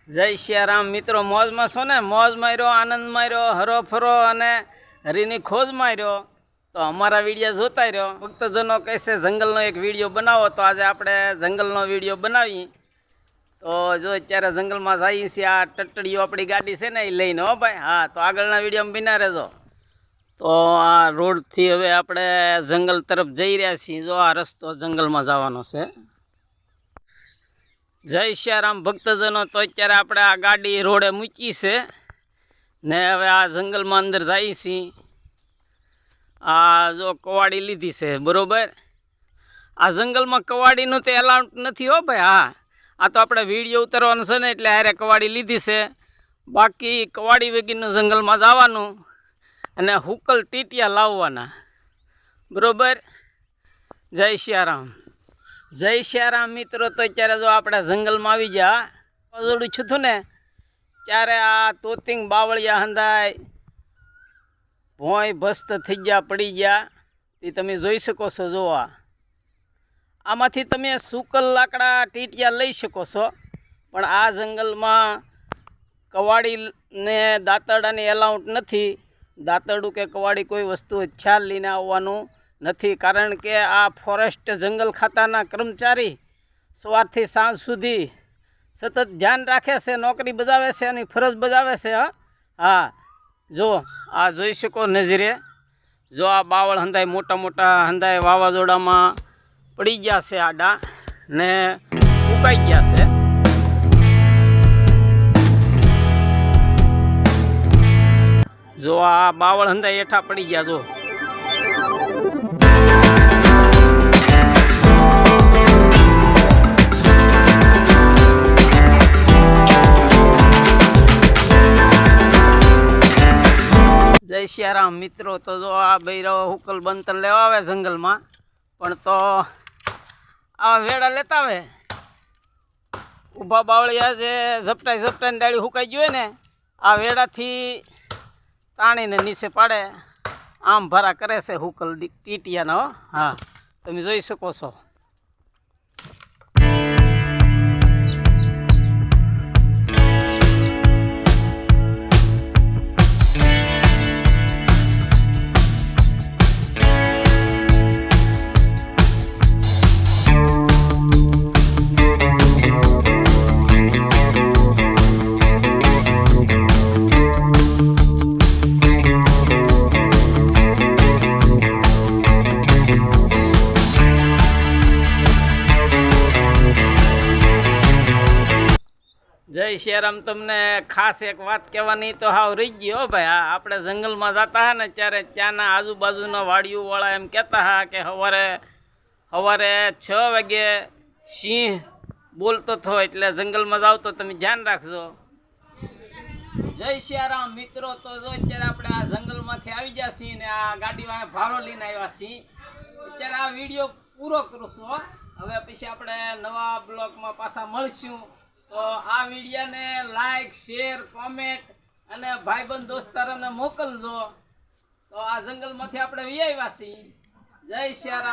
જય સિયારામ મિત્રો, મોજમાં છો ને? મોજ માર્યો, આનંદ માર્યો, હરો ફરો અને હરીની ખોજ માર્યો. તો અમારા વિડીયો જોતા રહ્યો. ભક્તજનો કહેશે જંગલનો એક વિડીયો બનાવો, તો આજે આપણે જંગલનો વિડીયો બનાવી. તો જો અત્યારે જંગલમાં જઈએ છીએ. આ ટટ્ટીઓ આપણી ગાડી છે ને એ લઈને, હો ભાઈ. હા, તો આગળના વિડીયોમાં બિના રહેજો. તો આ રોડથી હવે આપણે જંગલ તરફ જઈ રહ્યા છીએ. જો આ રસ્તો જંગલમાં જવાનો છે. જય સિયારામ ભક્તજનો. તો અત્યારે આપણે આ ગાડી રોડે મૂકી છે ને હવે આ જંગલમાં અંદર જઈએ છીએ. આ જો કવાડી લીધી છે, બરોબર. આ જંગલમાં કવાડીનું તો એલાઉન્ટ નથી, હો ભાઈ. હા, આ તો આપણે વિડીયો ઉતારવાનું છે ને એટલે હારે કવાડી લીધી છે. બાકી કવાડી વગરનું જંગલમાં જવાનું અને હુકલ ટીટિયા લાવવાના, બરોબર. જય સિયારામ. જય સિયારામ મિત્રો. તો અત્યારે જો આપણે જંગલમાં આવી ગયા. જોડું છું હતું ને ત્યારે આ તોતિંગ બાવળિયા હંધાય ભોંય ભસ્ત થઈ ગયા, પડી ગયા. એ તમે જોઈ શકો છો. જોવા આમાંથી તમે સુકલ લાકડા ટીટિયા લઈ શકો છો. પણ આ જંગલમાં કવાડીને દાંતરડાની એલાઉન્ટ નથી. દાંતરડું કે કવાડી કોઈ વસ્તુ ખ્યાલ લઈને આવવાનું નથી. કારણ કે આ ફોરેસ્ટ જંગલ ખાતાના કર્મચારી સવારથી સાંજ સુધી સતત ધ્યાન રાખે છે, નોકરી બજાવે છે અને ફરજ બજાવે છે. હા, જો આ જોઈ શકો નજરે. જો આ બાવળ હંધાય, મોટા મોટા હંધાય વાવાઝોડામાં પડી ગયા છે આડા ને ઉકાઈ ગયા છે. જો આ બાવળ હંધાય હેઠા પડી ગયા. જો જય સિયારામ મિત્રો. તો જો આ બૈરાઓ હુકલ બંતન લેવા આવે જંગલમાં, પણ તો આ વેડા લેતા આવે. ઊભા બાવળિયા જે ઝપટાઈને ડાળી હુકાઈ ગઈ હોય ને, આ વેડાથી તાણીને નીચે પાડે. આમ ભરા કરે છે હુકલ ટીટિયાનો. હા, તમે જોઈ શકો છો. જય સિયારામ. તમને ખાસ એક વાત કહેવાની તો હાવ રહી ગઈ, હો ભાઈ. હા, આપણે જંગલમાં જતા હા ને ત્યારે ત્યાંના આજુબાજુના વાડીઓવાળા એમ કહેતા હા કે સવારે 6 વાગે સિંહ બોલતો થયો, એટલે જંગલમાં જાવ તો તમે ધ્યાન રાખજો. જય સિયારામ મિત્રો. તો જો અત્યારે આપણે આ જંગલમાંથી આવી ગયા છીએ ને આ ગાડીમાં ભારો લઈને આવ્યા છીએ. અત્યારે આ વિડીયો પૂરો કરું છું. હવે પછી આપણે નવા બ્લોગમાં પાછા મળશું. તો આ વિડીયોને લાઈક, શેર, કોમેન્ટ અને ભાઈબંધ દોસ્તારોને મોકલજો. તો આ જંગલમાંથી આપણે વી આવ્યા છીએ. જય સિયારામ.